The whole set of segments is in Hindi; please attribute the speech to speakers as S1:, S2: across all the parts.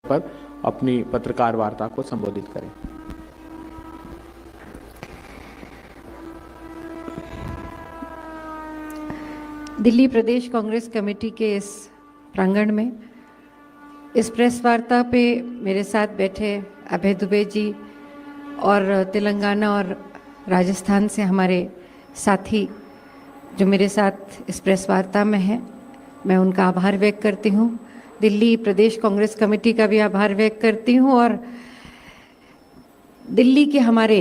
S1: पर अपनी पत्रकार वार्ता को संबोधित करें।
S2: दिल्ली प्रदेश कांग्रेस कमेटी के इस प्रांगण में इस प्रेस वार्ता पे मेरे साथ बैठे अभय दुबे जी और तेलंगाना और राजस्थान से हमारे साथी जो मेरे साथ इस प्रेस वार्ता में हैं, मैं उनका आभार व्यक्त करती हूँ। दिल्ली प्रदेश कांग्रेस कमेटी का भी आभार व्यक्त करती हूँ और दिल्ली के हमारे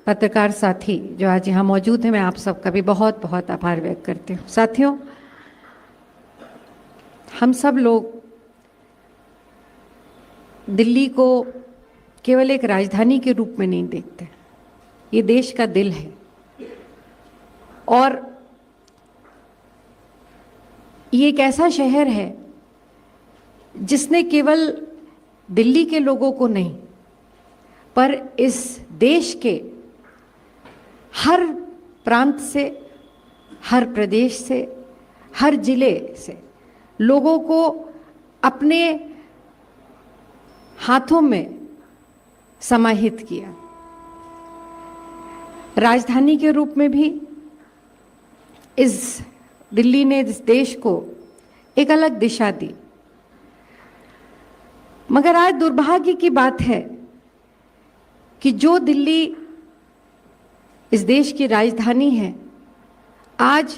S2: पत्रकार साथी जो आज यहाँ मौजूद हैं, मैं आप सबका भी बहुत बहुत आभार व्यक्त करती हूँ। साथियों, हम सब लोग दिल्ली को केवल एक राजधानी के रूप में नहीं देखते, ये देश का दिल है और ये एक ऐसा शहर है जिसने केवल दिल्ली के लोगों को नहीं पर इस देश के हर प्रांत से, हर प्रदेश से, हर जिले से लोगों को अपने हाथों में समाहित किया। राजधानी के रूप में भी इस दिल्ली ने इस देश को एक अलग दिशा दी। मगर आज दुर्भाग्य की बात है कि जो दिल्ली इस देश की राजधानी है, आज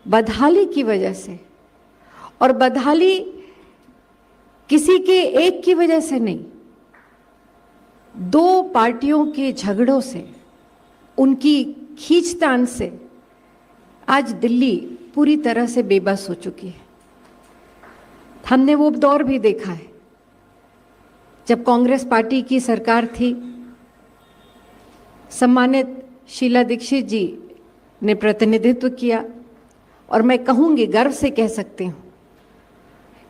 S2: बदहाली की वजह से, और बदहाली किसी के एक की वजह से नहीं, दो पार्टियों के झगड़ों से, उनकी खींचतान से आज दिल्ली पूरी तरह से बेबस हो चुकी है। हमने वो दौर भी देखा है जब कांग्रेस पार्टी की सरकार थी, सम्मानित शीला दीक्षित जी ने प्रतिनिधित्व किया और मैं कहूँगी, गर्व से कह सकती हूँ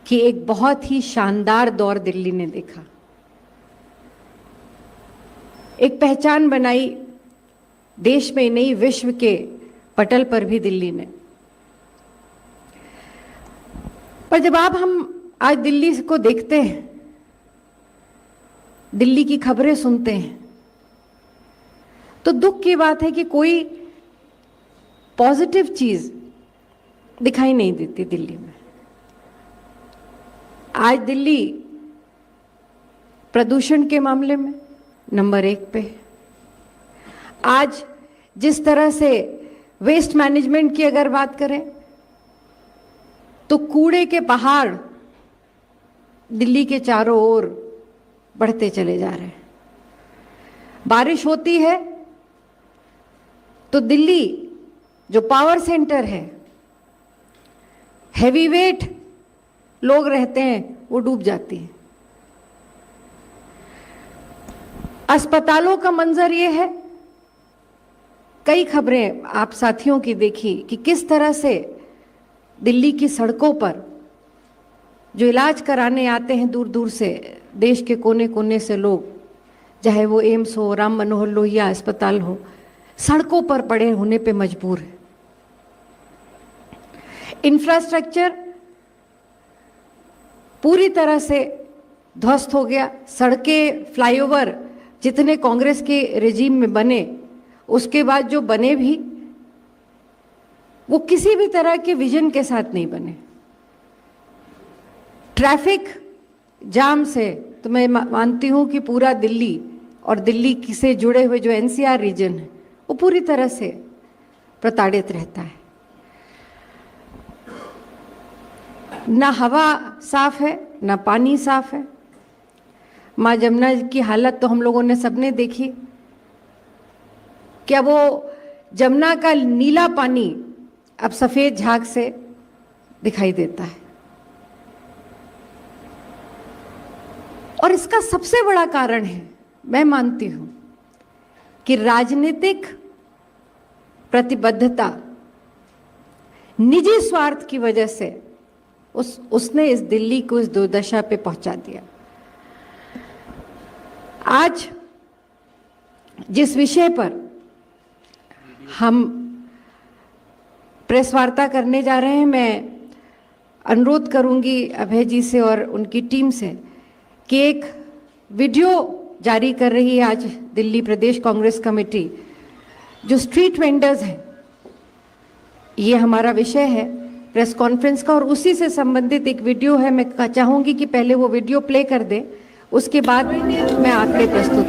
S2: कि एक बहुत ही शानदार दौर दिल्ली ने देखा। एक पहचान बनाई देश में, नहीं विश्व के पटल पर भी दिल्ली ने। पर जब हम आज दिल्ली को देखते हैं, दिल्ली की खबरें सुनते हैं, तो दुख की बात है कि कोई पॉजिटिव चीज दिखाई नहीं देती दिल्ली में। आज दिल्ली प्रदूषण के मामले में नंबर 1 पे। आज जिस तरह से वेस्ट मैनेजमेंट की अगर बात करें तो कूड़े के पहाड़ दिल्ली के चारों ओर बढ़ते चले जा रहे हैं। बारिश होती है तो दिल्ली जो पावर सेंटर है, हैवीवेट लोग रहते हैं, वो डूब जाती है। अस्पतालों का मंजर ये है, कई खबरें आप साथियों की देखी कि किस तरह से दिल्ली की सड़कों पर जो इलाज कराने आते हैं दूर दूर से, देश के कोने कोने से लोग, चाहे वो एम्स हो, राम मनोहर लोहिया अस्पताल हो, सड़कों पर पड़े होने पे मजबूर है। इंफ्रास्ट्रक्चर पूरी तरह से ध्वस्त हो गया। सड़कें, फ्लाईओवर जितने कांग्रेस के रेजिम में बने, उसके बाद जो बने भी, वो किसी भी तरह के विजन के साथ नहीं बने। ट्रैफिक जाम से तो मैं मानती हूं कि पूरा दिल्ली और दिल्ली से जुड़े हुए जो एनसीआर रीजन है, वो पूरी तरह से प्रताड़ित रहता है। ना हवा साफ है, ना पानी साफ है। माँ जमुना की हालत तो हम लोगों ने सबने देखी। क्या वो जमुना का नीला पानी अब सफेद झाग से दिखाई देता है। और इसका सबसे बड़ा कारण है, मैं मानती हूं, कि राजनीतिक प्रतिबद्धता, निजी स्वार्थ की वजह से उसने इस दिल्ली को इस दुर्दशा पे पहुंचा दिया। आज जिस विषय पर हम प्रेस वार्ता करने जा रहे हैं, मैं अनुरोध करूंगी अभय जी से और उनकी टीम से कि एक वीडियो जारी कर रही है आज दिल्ली प्रदेश कांग्रेस कमेटी, जो स्ट्रीट वेंडर्स हैं, ये हमारा विषय है प्रेस कॉन्फ्रेंस का, और उसी से संबंधित एक वीडियो है। मैं चाहूंगी कि पहले वो वीडियो प्ले कर दे, उसके बाद मैं आगे प्रस्तुत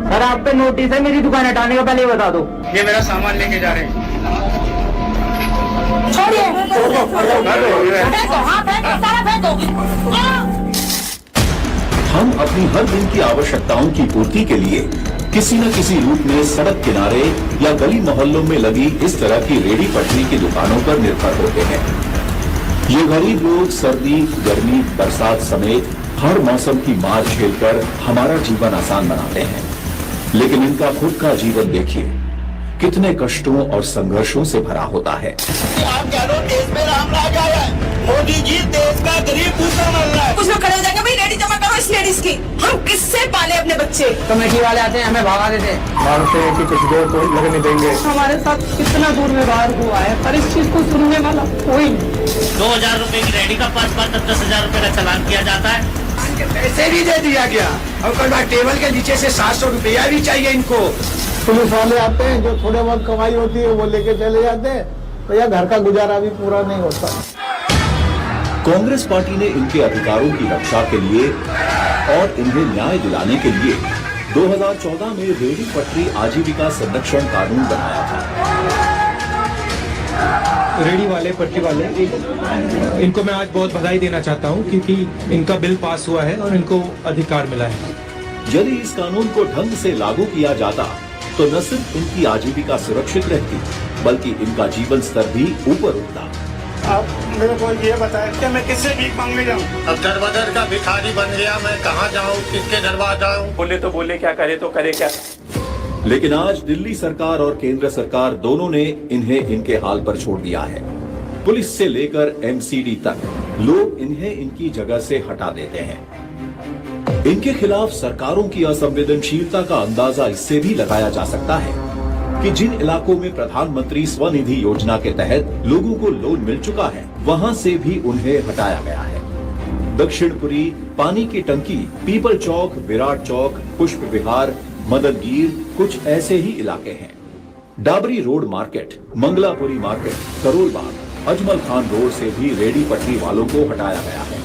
S3: सर आप पे नोटिस है मेरी दुकान हटाने का, पहले बता दो।
S4: ये मेरा सामान लेके जा रहे हैं।
S5: हम अपनी हर दिन की आवश्यकताओं की पूर्ति के लिए किसी न किसी रूप में सड़क किनारे या गली मोहल्लों में लगी इस तरह की रेडी पटरी की दुकानों पर निर्भर होते हैं। ये गरीब लोग सर्दी, गर्मी, बरसात समेत हर मौसम की मार झेलकर हमारा जीवन आसान बनाते हैं, लेकिन इनका खुद का जीवन देखिए कितने कष्टों और संघर्षों से भरा होता है।
S6: आप कह लो देश में राम राज आया है, मोदी जी देश का गरीब भूखा मर रहा है।
S7: कुछ लोग खड़े हो जाएंगे, भाई रेडी जमा करो इस लेडीज की, हम किससे पाले अपने बच्चे।
S3: कमेटी वाले आते हैं हमें भगा देते हैं,
S4: मानते हैं कि कुछ देर तो लगने देंगे।
S7: हमारे साथ कितना दुर्व्यवहार हुआ है, पर इस चीज को सुनने वाला कोई नहीं।
S8: 2000 रुपए की रेडी का 5-5 10,000 रुपए का चालान किया जाता है।
S6: पैसे भी दे दिया गया और कल बार टेबल के नीचे से 700 रुपया भी चाहिए इनको।
S9: पुलिस वाले आते हैं, जो थोड़े बहुत कमाई होती है वो लेके चले जाते हैं, तो यह घर का गुजारा भी पूरा नहीं होता।
S5: कांग्रेस पार्टी ने इनके अधिकारों की रक्षा के लिए और इन्हें न्याय दिलाने के लिए 2014 में रेडी पटरी आजीविका संरक्षण कानून बनाया था।
S10: रेडी वाले, पटरी वाले, इनको मैं आज बहुत बधाई देना चाहता हूं क्योंकि इनका बिल पास हुआ है और इनको अधिकार मिला है।
S5: यदि इस कानून को ढंग से लागू किया जाता तो न सिर्फ इनकी आजीविका सुरक्षित रहती, बल्कि इनका जीवन स्तर भी ऊपर उठता।
S4: आप मेरे को ये बताएं कि मैं किससे भीख मांगने जाऊँ?
S6: अब दर बदर का भिखारी बन गया, मैं कहाँ जाऊँ, किसके दरबार जाऊँ?
S4: बोले तो बोले, क्या करे तो करे क्या।
S5: लेकिन आज दिल्ली सरकार और केंद्र सरकार दोनों ने इन्हें इनके हाल पर छोड़ दिया है। पुलिस से लेकर एमसीडी तक लोग इन्हें इनकी जगह से हटा देते हैं। इनके खिलाफ सरकारों की असंवेदनशीलता का अंदाजा इससे भी लगाया जा सकता है कि जिन इलाकों में प्रधानमंत्री स्वनिधि योजना के तहत लोगों को लोन मिल चुका है, वहां से भी उन्हें हटाया गया है। दक्षिणपुरी, पानी की टंकी, पीपल चौक, विराट चौक, पुष्प विहार, मदनगीर कुछ ऐसे ही इलाके हैं। Dabri road market, Mangolpuri market, Karol Bagh, Ajmal Khan road से भी रेडी पटरी वालों को हटाया गया है।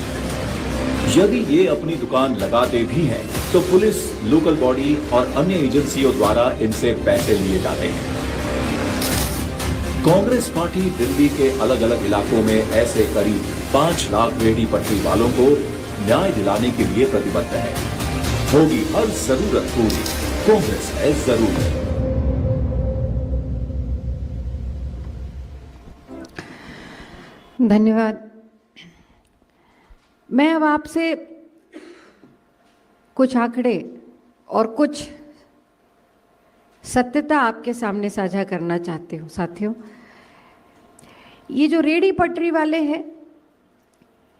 S5: यदि ये अपनी दुकान लगाते भी हैं, तो पुलिस, लोकल बॉडी और अन्य एजेंसियों द्वारा इनसे पैसे लिए जाते हैं। कांग्रेस पार्टी दिल्ली के अलग अलग इलाकों में ऐसे करीब 5 लाख रेडी पटरी वालों को न्याय दिलाने के लिए प्रतिबद्ध है। होगी हर जरूरत पूरी, कांग्रेस है जरूर।
S2: धन्यवाद। मैं अब आपसे कुछ आंकड़े और कुछ सत्यता आपके सामने साझा करना चाहती हूँ। साथियों, ये जो रेडी पटरी वाले हैं,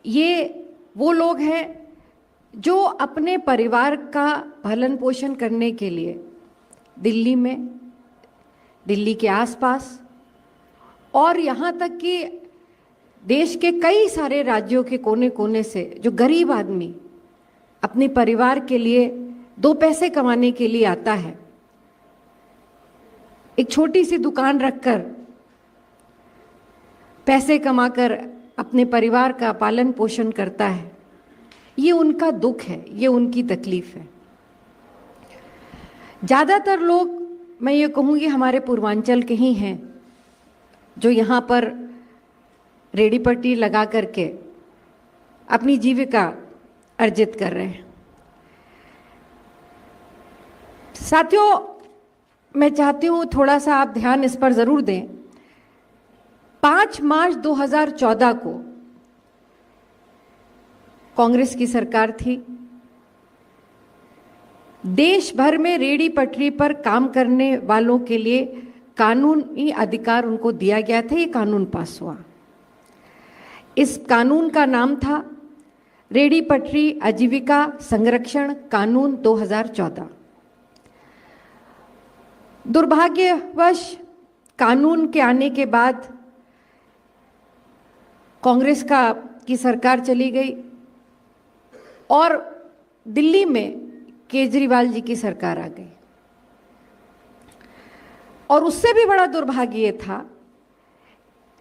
S2: ये वो लोग हैं जो अपने परिवार का भरण पोषण करने के लिए दिल्ली में, दिल्ली के आसपास और यहाँ तक कि देश के कई सारे राज्यों के कोने कोने से जो गरीब आदमी अपने परिवार के लिए 2 पैसे कमाने के लिए आता है, एक छोटी सी दुकान रखकर पैसे कमाकर अपने परिवार का पालन पोषण करता है, ये उनका दुख है, ये उनकी तकलीफ है। ज़्यादातर लोग, मैं ये कहूँगी, हमारे पूर्वांचल के ही हैं जो यहाँ पर रेडी पट्टी लगा करके अपनी जीविका अर्जित कर रहे हैं। साथियों, मैं चाहती हूँ थोड़ा सा आप ध्यान इस पर ज़रूर दें। 5 मार्च 2014 को कांग्रेस की सरकार थी। देश भर में रेडी पटरी पर काम करने वालों के लिए कानूनी अधिकार उनको दिया गया था। ये कानून पास हुआ। इस कानून का नाम था रेडी पटरी आजीविका संरक्षण कानून 2014। दुर्भाग्यवश कानून के आने के बाद कांग्रेस की सरकार चली गई और दिल्ली में केजरीवाल जी की सरकार आ गई। और उससे भी बड़ा दुर्भाग्य ये था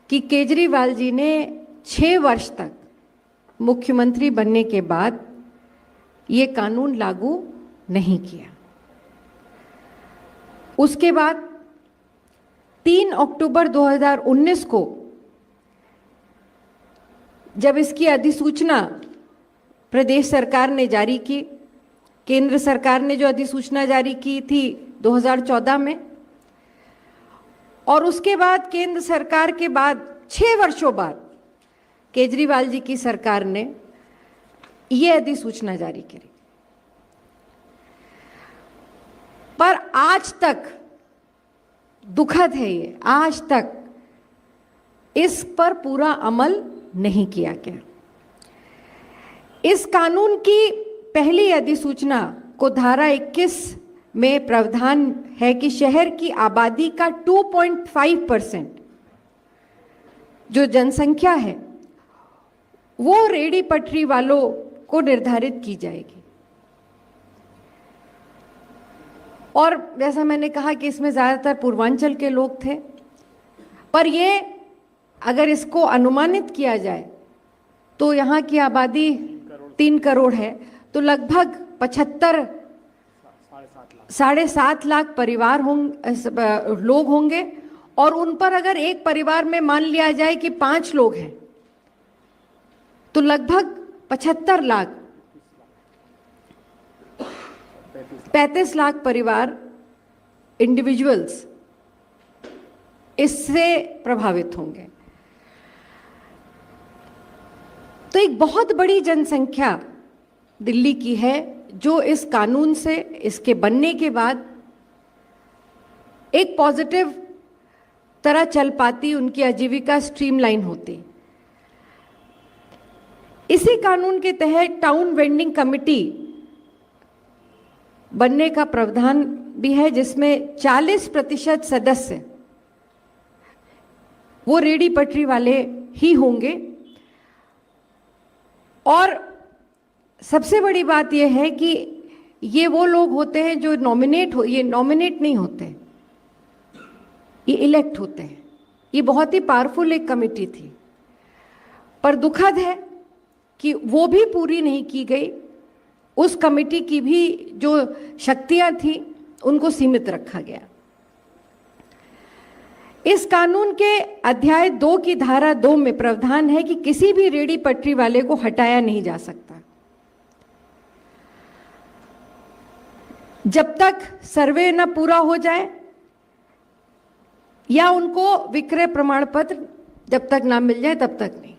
S2: कि केजरीवाल जी ने 6 वर्ष तक मुख्यमंत्री बनने के बाद ये कानून लागू नहीं किया। उसके बाद 3 अक्टूबर 2019 को जब इसकी अधिसूचना प्रदेश सरकार ने जारी की, केंद्र सरकार ने जो अधिसूचना जारी की थी 2014 में, और उसके बाद केंद्र सरकार के बाद 6 वर्षों बाद केजरीवाल जी की सरकार ने ये अधिसूचना जारी करी, पर आज तक दुखद है ये, आज तक इस पर पूरा अमल नहीं किया गया। इस कानून की पहली अधिसूचना को धारा 21 में प्रावधान है कि शहर की आबादी का 2.5% जो जनसंख्या है वो रेडी पटरी वालों को निर्धारित की जाएगी। और जैसा मैंने कहा कि इसमें ज़्यादातर पूर्वांचल के लोग थे, पर ये अगर इसको अनुमानित किया जाए तो यहाँ की आबादी 3 करोड़ है, तो लगभग 7.5 लाख परिवार लोग होंगे। और उन पर अगर एक परिवार में मान लिया जाए कि 5 लोग हैं तो लगभग 35 लाख परिवार इंडिविजुअल्स इससे प्रभावित होंगे। तो एक बहुत बड़ी जनसंख्या दिल्ली की है जो इस कानून से, इसके बनने के बाद एक पॉजिटिव तरह चल पाती, उनकी आजीविका स्ट्रीमलाइन होती। इसी कानून के तहत टाउन वेंडिंग कमेटी बनने का प्रावधान भी है, जिसमें 40% सदस्य वो रेडी पटरी वाले ही होंगे। और सबसे बड़ी बात यह है कि ये वो लोग होते हैं जो ये नॉमिनेट नहीं होते, ये इलेक्ट होते हैं। ये बहुत ही पावरफुल एक कमेटी थी, पर दुखद है कि वो भी पूरी नहीं की गई। उस कमेटी की भी जो शक्तियां थी उनको सीमित रखा गया। इस कानून के अध्याय 2 की धारा 2 में प्रावधान है कि किसी भी रेडी पटरी वाले को हटाया नहीं जा सकता जब तक सर्वे न पूरा हो जाए या उनको विक्रय प्रमाण पत्र जब तक ना मिल जाए तब तक नहीं।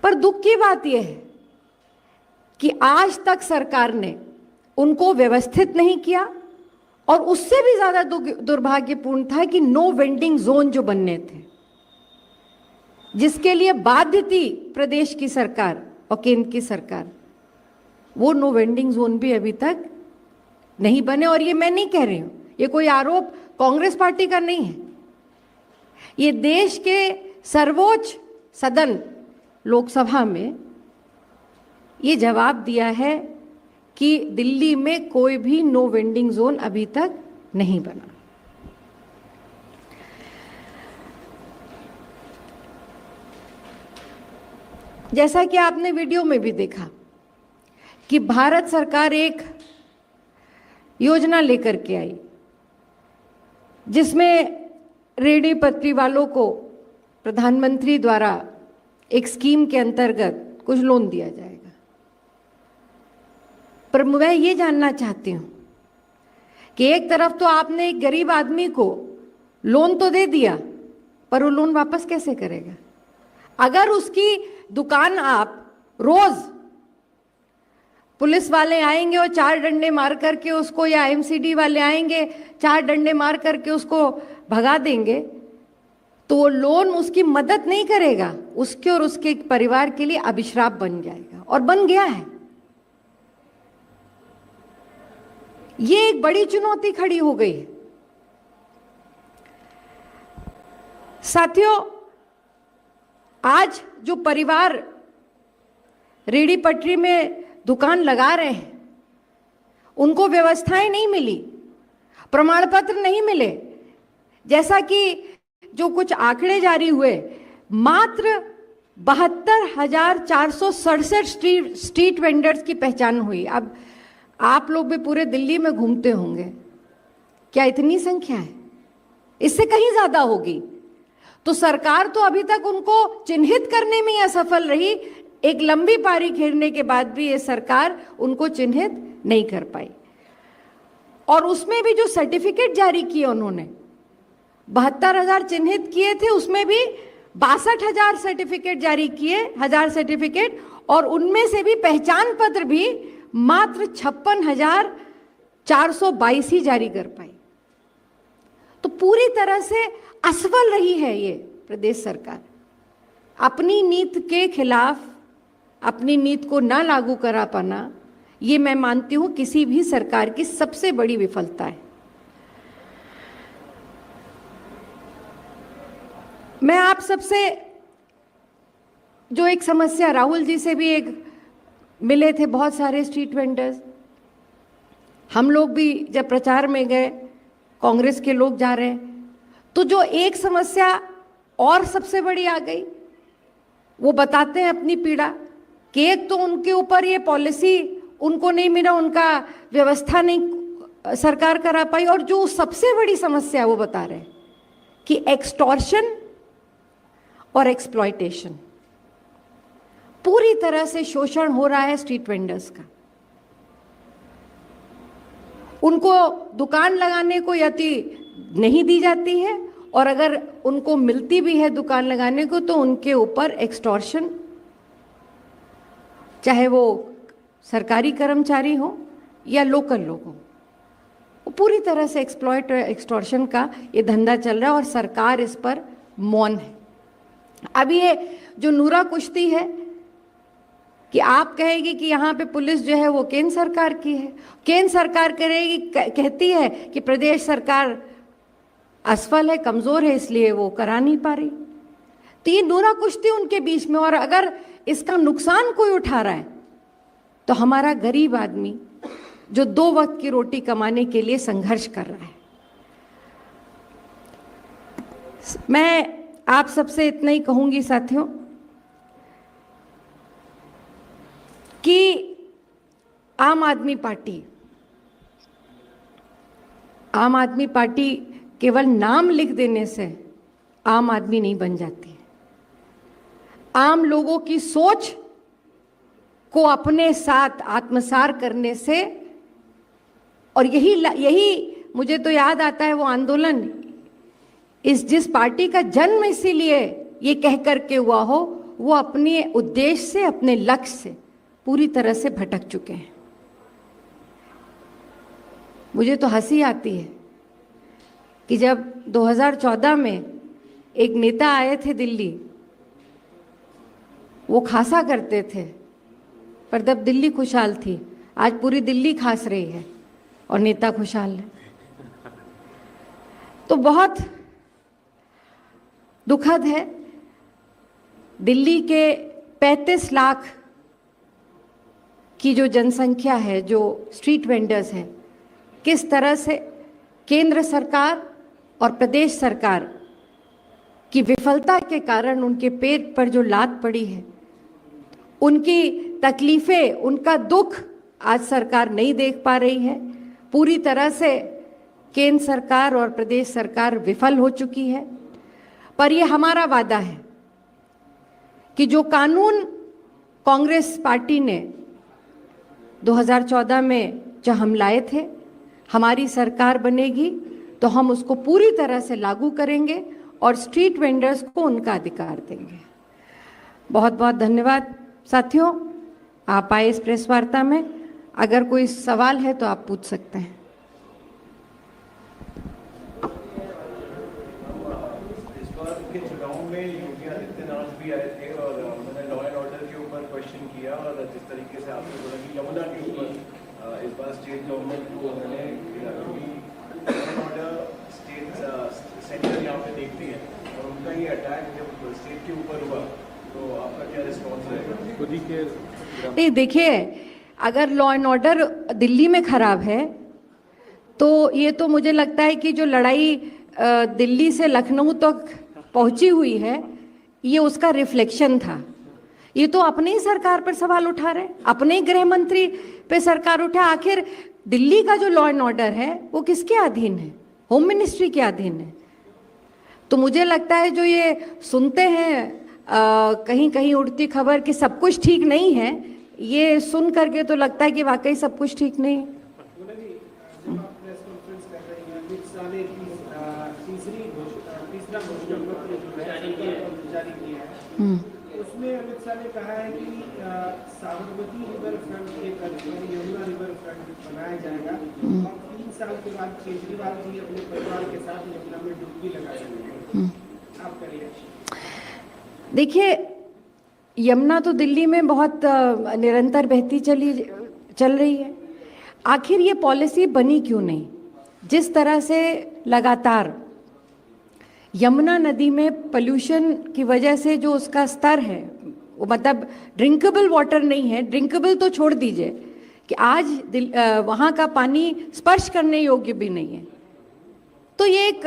S2: पर दुख की बात यह है कि आज तक सरकार ने उनको व्यवस्थित नहीं किया, और उससे भी ज्यादा दुर्भाग्यपूर्ण था कि नो वेंडिंग जोन जो बनने थे, जिसके लिए बाध्य थी प्रदेश की सरकार और केंद्र की सरकार, वो नो वेंडिंग जोन भी अभी तक नहीं बने। और ये मैं नहीं कह रही हूं, ये कोई आरोप कांग्रेस पार्टी का नहीं है, ये देश के सर्वोच्च सदन लोकसभा में ये जवाब दिया है कि दिल्ली में कोई भी नो वेंडिंग जोन अभी तक नहीं बना। जैसा कि आपने वीडियो में भी देखा कि भारत सरकार एक योजना लेकर के आई जिसमें रेडी पटरी वालों को प्रधानमंत्री द्वारा एक स्कीम के अंतर्गत कुछ लोन दिया जाएगा। पर मैं ये जानना चाहती हूँ कि एक तरफ तो आपने एक गरीब आदमी को लोन तो दे दिया, पर वो लोन वापस कैसे करेगा? अगर उसकी दुकान आप रोज पुलिस वाले आएंगे और 4 डंडे मार करके उसको, या एमसीडी वाले आएंगे 4 डंडे मार करके उसको भगा देंगे, तो वो लोन उसकी मदद नहीं करेगा, उसके और उसके परिवार के लिए अभिशाप बन जाएगा, और बन गया है। ये एक बड़ी चुनौती खड़ी हो गई। साथियों, आज जो परिवार रेहड़ी पटरी में दुकान लगा रहे हैं, उनको व्यवस्थाएं नहीं मिली, प्रमाण पत्र नहीं मिले। जैसा कि जो कुछ आंकड़े जारी हुए, मात्र 72,467 स्ट्रीट वेंडर्स की पहचान हुई। अब आप लोग भी पूरे दिल्ली में घूमते होंगे, क्या इतनी संख्या है? इससे कहीं ज्यादा होगी। तो सरकार तो अभी तक उनको चिन्हित करने में ही असफल रही। एक लंबी पारी खेलने के बाद भी ये सरकार उनको चिन्हित नहीं कर पाई। और उसमें भी जो सर्टिफिकेट जारी किए उन्होंने, 72,000 चिन्हित किए थे, उसमें भी 62,000 सर्टिफिकेट जारी किए, 1000 सर्टिफिकेट, और उनमें से भी पहचान पत्र भी मात्र 56,422 ही जारी कर पाई। तो पूरी तरह से असफल रही है ये प्रदेश सरकार। अपनी नीति के खिलाफ अपनी नीति को ना लागू करा पाना, ये मैं मानती हूं किसी भी सरकार की सबसे बड़ी विफलता है। मैं आप सबसे जो एक समस्या, राहुल जी से भी एक मिले थे बहुत सारे स्ट्रीट वेंडर्स, हम लोग भी जब प्रचार में गए, कांग्रेस के लोग जा रहे हैं, तो जो एक समस्या और सबसे बड़ी आ गई, वो बताते हैं अपनी पीड़ा कि एक तो उनके ऊपर ये पॉलिसी उनको नहीं मिला, उनका व्यवस्था नहीं सरकार करा पाई, और जो सबसे बड़ी समस्या वो बता रहे हैं कि एक्सटॉर्शन और एक्सप्लॉयटेशन, पूरी तरह से शोषण हो रहा है स्ट्रीट वेंडर्स का। उनको दुकान लगाने को यदि नहीं दी जाती है, और अगर उनको मिलती भी है दुकान लगाने को, तो उनके ऊपर एक्सटॉर्शन, चाहे वो सरकारी कर्मचारी हो या लोकल लोग हो, वो पूरी तरह से एक्सप्लॉयट एक्सटॉर्शन का ये धंधा चल रहा है, और सरकार इस पर मौन है। अब ये जो नूरा कुश्ती है कि आप कहेगी कि यहाँ पे पुलिस जो है वो केंद्र सरकार की है, केंद्र सरकार करेगी, कहती है कि प्रदेश सरकार असफल है, कमजोर है, इसलिए वो करा नहीं पा रही। तो ये नूरा कुश्ती उनके बीच में, और अगर इसका नुकसान कोई उठा रहा है तो हमारा गरीब आदमी जो 2 वक्त की रोटी कमाने के लिए संघर्ष कर रहा है। मैं आप सबसे इतना ही कहूंगी साथियों कि आम आदमी पार्टी केवल नाम लिख देने से आम आदमी नहीं बन जाती। आम लोगों की सोच को अपने साथ आत्मसात करने से, और यही मुझे तो याद आता है वो आंदोलन, जिस पार्टी का जन्म इसीलिए ये कह करके हुआ हो, वो अपने उद्देश्य से, अपने लक्ष्य से पूरी तरह से भटक चुके हैं। मुझे तो हंसी आती है कि जब 2014 में एक नेता आए थे दिल्ली, वो खासा करते थे, पर जब दिल्ली खुशहाल थी, आज पूरी दिल्ली खास रही है और नेता खुशहाल है। तो बहुत दुखद है। दिल्ली के 35 लाख की जो जनसंख्या है, जो स्ट्रीट वेंडर्स हैं, किस तरह से केंद्र सरकार और प्रदेश सरकार की विफलता के कारण उनके पेट पर जो लात पड़ी है, उनकी तकलीफें, उनका दुख आज सरकार नहीं देख पा रही है। पूरी तरह से केंद्र सरकार और प्रदेश सरकार विफल हो चुकी है। पर यह हमारा वादा है कि जो कानून कांग्रेस पार्टी ने 2014 में जो हम लाए थे, हमारी सरकार बनेगी तो हम उसको पूरी तरह से लागू करेंगे और स्ट्रीट वेंडर्स को उनका अधिकार देंगे। बहुत बहुत धन्यवाद साथियों, आप आए इस प्रेस वार्ता में। अगर कोई सवाल है तो आप पूछ सकते हैं।
S11: भी आए थे और उन्होंने लॉ एंड ऑर्डर के ऊपर क्वेश्चन किया और जिस तरीके से आपने बोला कि यमुना के ऊपर इस बार स्टेट गवर्नमेंट को उन्होंने law and order state centre यहाँ पे देखती है और उनका ये अटैक जब स्टेट के ऊपर हुआ तो आपका क्या रिस्पॉन्स रहेगा?
S1: खुद ही के
S2: नहीं, देखिए, अगर लॉ एंड ऑर्डर दिल्ली में खराब है तो ये तो मुझे लगता है कि जो लड़ाई दिल्ली से लखनऊ तक पहुंची हुई है ये उसका रिफ्लेक्शन था। ये तो अपने ही सरकार पर सवाल उठा रहे, अपने ही गृह मंत्री पे सरकार उठा। आखिर दिल्ली का जो लॉ एंड ऑर्डर है वो किसके अधीन है? होम मिनिस्ट्री के अधीन है। तो मुझे लगता है जो ये सुनते हैं कहीं कहीं उड़ती खबर कि सब कुछ ठीक नहीं है, ये सुन करके तो लगता है कि वाकई सब कुछ ठीक नहीं है।
S11: उसमें अमित शाह ने कहा है कि साबरमती रिवर फ्रंट के तर्ज पर यमुना रिवर फ्रंट बनाया जाएगा और 3 साल के बाद केजरीवाल जी अपने परिवार के साथ यमुना में डुबकी लगा सकेंगे। आपका रिएक्शन?
S2: देखिए, यमुना तो दिल्ली में बहुत निरंतर बहती चल रही है। आखिर ये पॉलिसी बनी क्यों नहीं? जिस तरह से लगातार यमुना नदी में पोल्यूशन की वजह से जो उसका स्तर है वो मतलब ड्रिंकेबल वाटर नहीं है। ड्रिंकेबल तो छोड़ दीजिए कि आज वहाँ का पानी स्पर्श करने योग्य भी नहीं है। तो ये एक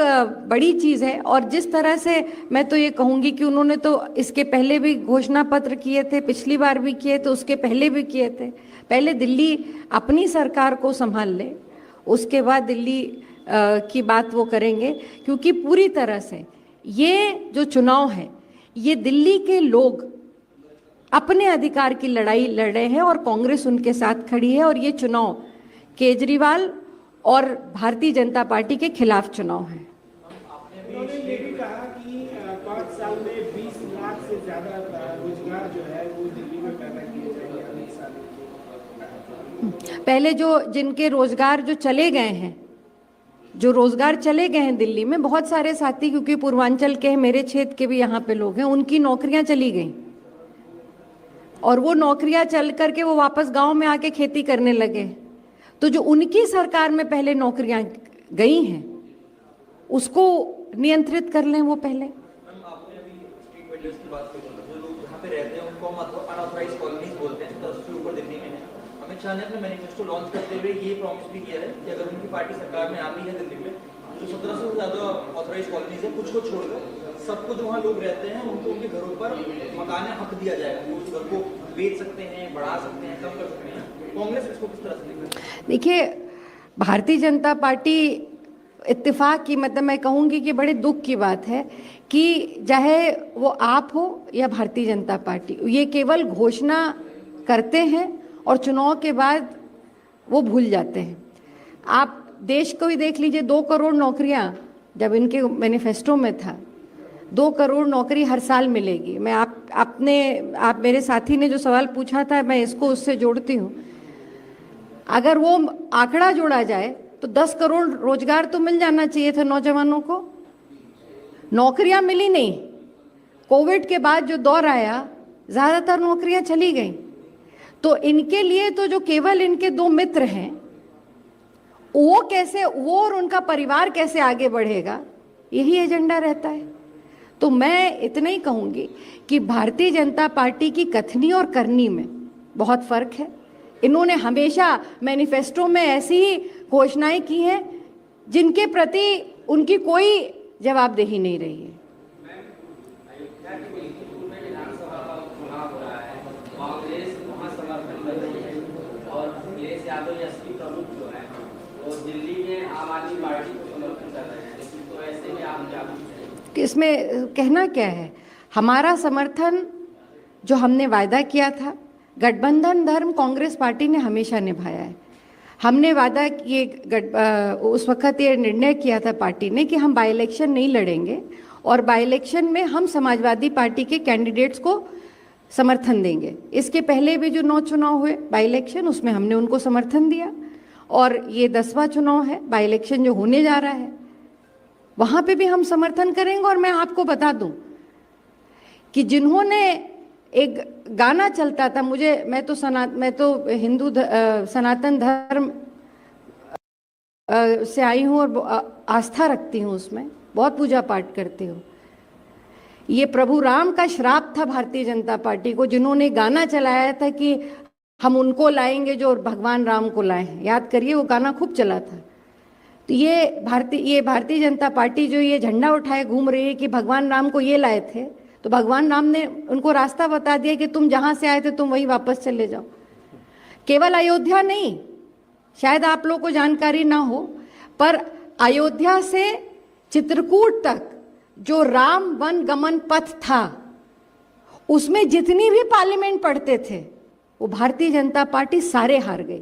S2: बड़ी चीज़ है। और जिस तरह से मैं तो ये कहूँगी कि उन्होंने तो इसके पहले भी घोषणा पत्र किए थे, पिछली बार भी किए थे, उसके पहले भी किए थे। पहले दिल्ली अपनी सरकार को संभाल ले, उसके बाद दिल्ली की बात वो करेंगे, क्योंकि पूरी तरह से ये जो चुनाव है ये दिल्ली के लोग अपने अधिकार की लड़ाई लड़ रहे हैं और कांग्रेस उनके साथ खड़ी है। और ये चुनाव केजरीवाल और भारतीय जनता पार्टी के खिलाफ चुनाव है।
S11: उन्होंने ये भी कहा कि 5 साल में 20 लाख से ज्यादा रोजगार जो है वो दिल्ली में पैदा किए जाएंगे अगले साल।
S2: पहले जो जिनके रोजगार जो चले गए हैं, जो रोजगार चले गए हैं दिल्ली में, बहुत सारे साथी क्योंकि पूर्वांचल के हैं, मेरे क्षेत्र के भी यहाँ पे लोग हैं, उनकी नौकरियां चली गई और वो नौकरियां चल करके वो वापस गांव में आके खेती करने लगे। तो जो उनकी सरकार में पहले नौकरियां गई हैं उसको नियंत्रित कर लें वो पहले।
S3: आपने अभी स्ट्रीट वेंडर्स की बात करी, जो लोग यहाँ पे रहते हैं उनको हम अनऑथराइज्ड कॉलोनीज बोलते हैं, 10 के ऊपर दिल्ली में है। अमित शाह ने अपने मैनिफेस्टो लॉन्च करते हुए ये प्रॉमिस भी किया है कि अगर उनकी पार्टी सरकार में आती है दिल्ली में, जो 1700 से ज्यादा ऑथराइज्ड कॉलोनीज है, कुछ को छोड़कर सबको जो वहाँ लोग रहते हैं उनको उनके घरों पर मकान हक दिया जाएगा। वो उस घर को बेच सकते हैं, बढ़ा सकते हैं, कम कर सकते हैं। कांग्रेस इसको किस तरह से देख रही है?
S2: देखिए, भारतीय जनता पार्टी इत्तेफाक की मतलब मैं कहूँगी कि बड़े दुख की बात है कि चाहे वो आप हो या भारतीय जनता पार्टी, ये केवल घोषणा करते हैं और चुनाव के बाद वो भूल जाते हैं। आप देश को ही देख लीजिए, 2 करोड़ नौकरियां जब इनके मैनिफेस्टो में था, 2 करोड़ नौकरी हर साल मिलेगी। मैं आप मेरे साथी ने जो सवाल पूछा था मैं इसको उससे जोड़ती हूँ। अगर वो आंकड़ा जोड़ा जाए तो 10 करोड़ रोजगार तो मिल जाना चाहिए था नौजवानों को। नौकरियां मिली नहीं, कोविड के बाद जो दौर आया ज़्यादातर नौकरियां चली गई। तो इनके लिए तो जो केवल इनके 2 मित्र हैं वो और उनका परिवार कैसे आगे बढ़ेगा, यही एजेंडा रहता है। तो मैं इतना ही कहूँगी कि भारतीय जनता पार्टी की कथनी और करनी में बहुत फर्क है। इन्होंने हमेशा मैनिफेस्टो में ऐसी ही घोषणाएं की हैं जिनके प्रति उनकी कोई जवाबदेही नहीं रही है। इसमें कहना क्या है, हमारा समर्थन जो हमने वायदा किया था, गठबंधन धर्म कांग्रेस पार्टी ने हमेशा निभाया है। हमने वादा उस वक्त ये निर्णय किया था पार्टी ने कि हम बाई इलेक्शन नहीं लड़ेंगे और बाई इलेक्शन में हम समाजवादी पार्टी के कैंडिडेट्स को समर्थन देंगे। इसके पहले भी जो 9 चुनाव हुए बाई इलेक्शन, उसमें हमने उनको समर्थन दिया और ये 10वां चुनाव है बाई इलेक्शन जो होने जा रहा है, वहाँ पे भी हम समर्थन करेंगे। और मैं आपको बता दूं कि जिन्होंने एक गाना चलता था, मैं तो हिंदू सनातन धर्म से आई हूँ और आस्था रखती हूँ, उसमें बहुत पूजा पाठ करती हूँ। ये प्रभु राम का श्राप था भारतीय जनता पार्टी को, जिन्होंने गाना चलाया था कि हम उनको लाएंगे जो भगवान राम को लाए हैं। याद करिए, वो गाना खूब चला था। तो ये भारतीय जनता पार्टी जो ये झंडा उठाए घूम रही है कि भगवान राम को ये लाए थे, तो भगवान राम ने उनको रास्ता बता दिया कि तुम जहां से आए थे तुम वहीं वापस चले जाओ। केवल अयोध्या नहीं, शायद आप लोगों को जानकारी ना हो, पर अयोध्या से चित्रकूट तक जो राम वन गमन पथ था, उसमें जितनी भी पार्लियामेंट पढ़ते थे वो भारतीय जनता पार्टी सारे हार गई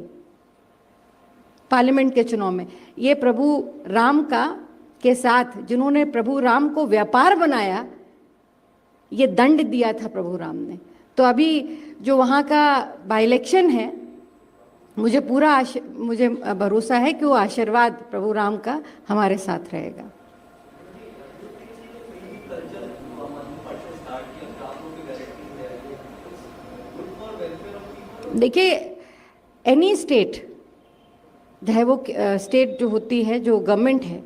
S2: पार्लियामेंट के चुनाव में। ये प्रभु राम के साथ जिन्होंने प्रभु राम को व्यापार बनाया, ये दंड दिया था प्रभु राम ने। तो अभी जो वहाँ का बाई इलेक्शन है, मुझे भरोसा है कि वो आशीर्वाद प्रभु राम का हमारे साथ रहेगा। देखिए, एनी स्टेट, चाहे वो स्टेट जो होती है, जो गवर्नमेंट है,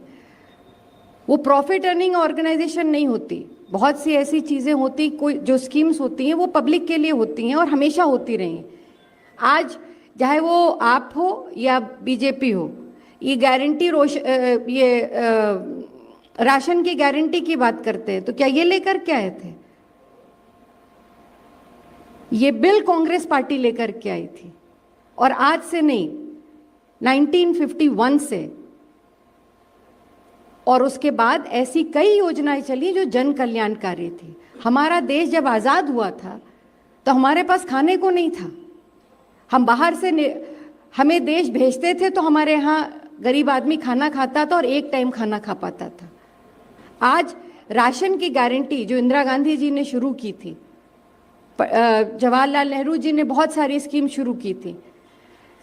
S2: वो प्रॉफिट अर्निंग ऑर्गेनाइजेशन नहीं होती। बहुत सी ऐसी चीज़ें होती, कोई जो स्कीम्स होती हैं वो पब्लिक के लिए होती हैं और हमेशा होती रही। आज चाहे वो आप हो या बीजेपी हो, ये गारंटी राशन की गारंटी की बात करते हैं, तो क्या ये लेकर के आए थे? ये बिल कांग्रेस पार्टी लेकर के आई थी, और आज से नहीं, 1951 से। और उसके बाद ऐसी कई योजनाएं चली जो जन कल्याणकारी थी। हमारा देश जब आज़ाद हुआ था तो हमारे पास खाने को नहीं था। हम बाहर से हमें देश भेजते थे तो हमारे यहाँ गरीब आदमी खाना खाता था और एक टाइम खाना खा पाता था। आज राशन की गारंटी जो इंदिरा गांधी जी ने शुरू की थी, जवाहरलाल नेहरू जी ने बहुत सारी स्कीम शुरू की थी,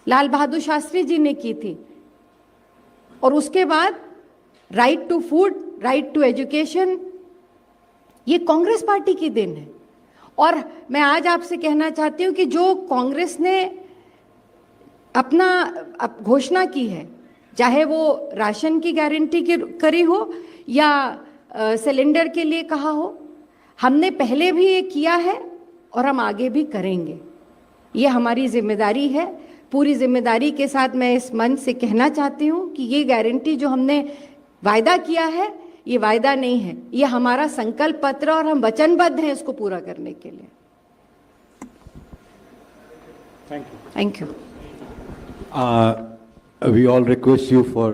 S2: लाल बहादुर शास्त्री जी ने की थी, और उसके बाद right to food, right to education, ये कांग्रेस पार्टी की देन है। और मैं आज आपसे कहना चाहती हूँ कि जो कांग्रेस ने अपना घोषणा की है, चाहे वो राशन की गारंटी की करी हो या सिलेंडर के लिए कहा हो, हमने पहले भी ये किया है और हम आगे भी करेंगे। ये हमारी जिम्मेदारी है। पूरी जिम्मेदारी के साथ मैं इस मंच से कहना चाहती हूँ कि ये गारंटी जो हमने वायदा किया है, ये वायदा नहीं है, ये हमारा संकल्प पत्र, और हम वचनबद्ध हैं इसको पूरा करने के लिए।
S1: Thank you.
S2: Thank you.
S12: We all request you for